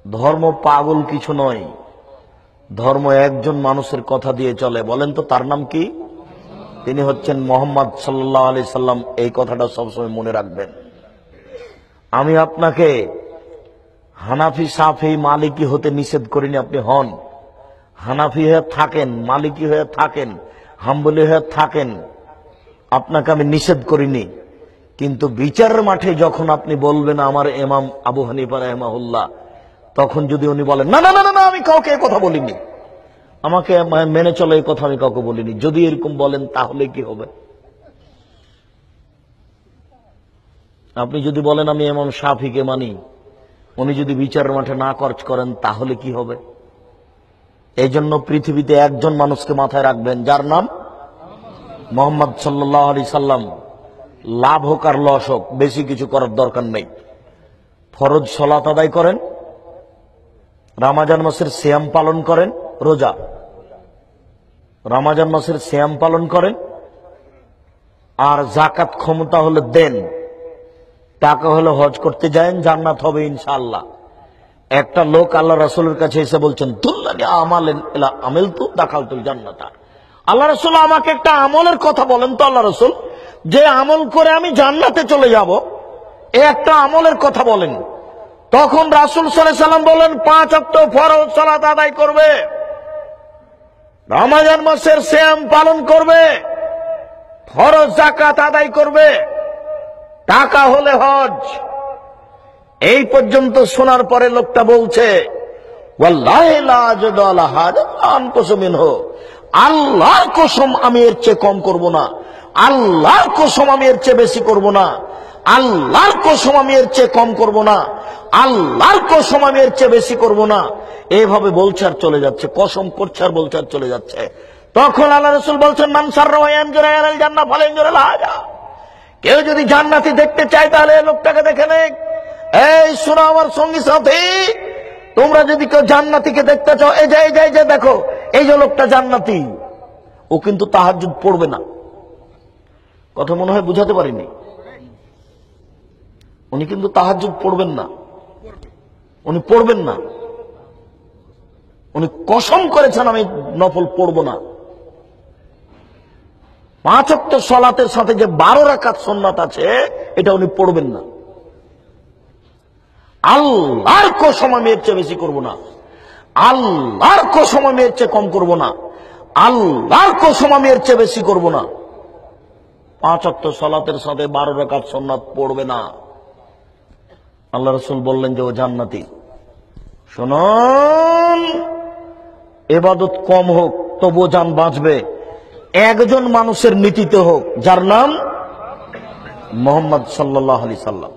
ধর্ম পাগল কিছু নয়, ধর্ম একজন মানুষের কথা দিয়ে চলে। বলেন তো তার নাম কি? তিনি হচ্ছেন মুহাম্মদ সাল্লাল্লাহু আলাইহি সাল্লাম। এই কথাটা সবসময় মনে রাখবেন। আমি আপনাকে হানাফি, শাফি, মালিকি হতে নিষেধ করিনি। আপনি হন, হানাফি হয়ে থাকেন, মালিকি হয়ে থাকেন, হাম্বলি হয়ে থাকেন, আপনাকে আমি নিষেধ করিনি। কিন্তু বিচারের মাঠে যখন আপনি বলবেন আমার ইমাম আবু হানিফা রাহিমাহুল্লাহ, তখন যদি উনি বলেন না না না না আমি কাউকে এই কথা বলিনি, আমাকে মেনে চলে এই কথা আমি কাউকে বলিনি, যদি এরকম বলেন তাহলে কি হবে? আপনি যদি বলেন আমি ইমাম শাফিকে মানি, উনি যদি বিচারের মাঠে না খরচ করেন তাহলে কি হবে? এই জন্য পৃথিবীতে একজন মানুষকে মাথায় রাখবেন, যার নাম মুহাম্মদ সাল্লাল্লাহু আলাইহি সাল্লাম। লাভ হোক আর লস হোক, বেশি কিছু করার দরকার নেই। ফরজ সালাত আদায় করেন, রমজান মাসের সিয়াম পালন করেন, রোজা, রমজান মাসের সিয়াম পালন করেন, আর যাকাত ক্ষমতা হলে দেন, টাকা হলে হজ করতে যান, জান্নাত হবে ইনশাআল্লাহ। একটা লোক আল্লাহ রাসূলের কাছে এসে বলছেন দুল্লানি আমালেন ইলা আমিলতু দাখালতুল জান্নাতা। আল্লাহ রাসূল আমাকে একটা আমলের কথা বলেন তো আল্লাহ রাসূল, যে আমল করে আমি জান্নাতে চলে যাব, এই একটা আমলের কথা বলেন। তখন রাসূল সাল্লাল্লাহু আলাইহি সাল্লাম বলেন 5 ওয়াক্ত ফরজ সালাত আদায় করবে, রমজান মাসের সিয়াম পালন করবে, ফরজ যাকাত আদায় করবে, টাকা হলে হজ। এই পর্যন্ত শোনার পরে লোকটা বলছে ওয়াল্লাহি লা আজদু আলা হাদা আনকুসু মিনহু, আল্লাহর কসম আমি এর চেয়ে কম করব না, আল্লাহর কসম আমি এর চেয়ে বেশি করব না, আল্লাহর কসম আমি এর চেয়ে কম করব না, আল্লাহর কসম আমি এর চেয়ে বেশি করব না। এইভাবে বলছে আর চলে যাচ্ছে, কসম করছে আর বলছে আর চলে যাচ্ছে। তখন আল্লাহ রাসূল বলছেন মান সাররাহু ইয়ানজুরা ইলাল জান্নাহ ফালাইনজুর ইলা হাজা, কেউ যদি জান্নাতি দেখতে চায় তাহলে এই লোকটাকে দেখে নেক। এই শোনো আমার সঙ্গী সাথী, তোমরা যদি কেউ জান্নাতীকে দেখতে চাও, এই যে দেখো এই যে লোকটা জান্নাতি, ও কিন্তু তাহাজ্জুদ পড়বে না। কথা মনে হয় বুঝাতে পারিনি। উনি কিন্তু তাহাজ্জুদ পড়বেন না, উনি পড়বেন না, উনি কসম করেছেন আমি নফল পড়ব না। 5 ওয়াক্ত সালাতের সাথে যে 12 রাকাত সুন্নাত আছে এটা উনি পড়বেন না। আল্লাহর কসম আমি এর চেয়ে বেশি করব না, আল্লাহর কসম আমি এর চেয়ে কম করব না, আল্লাহর কসম আমি এর চেয়ে বেশি করব না। 5 ওয়াক্ত সালাতের সাথে 12 রাকাত সুন্নাত পড়বে না। আল্লাহ রাসূল বললেন যে ও জান্নাতি। শুনুন, ইবাদত কম হোক তবু জান বাঁচবে, একজন মানুষের নীতিতে হোক, যার নাম মুহাম্মদ সাল্লাল্লাহু আলাইহি সাল্লাম।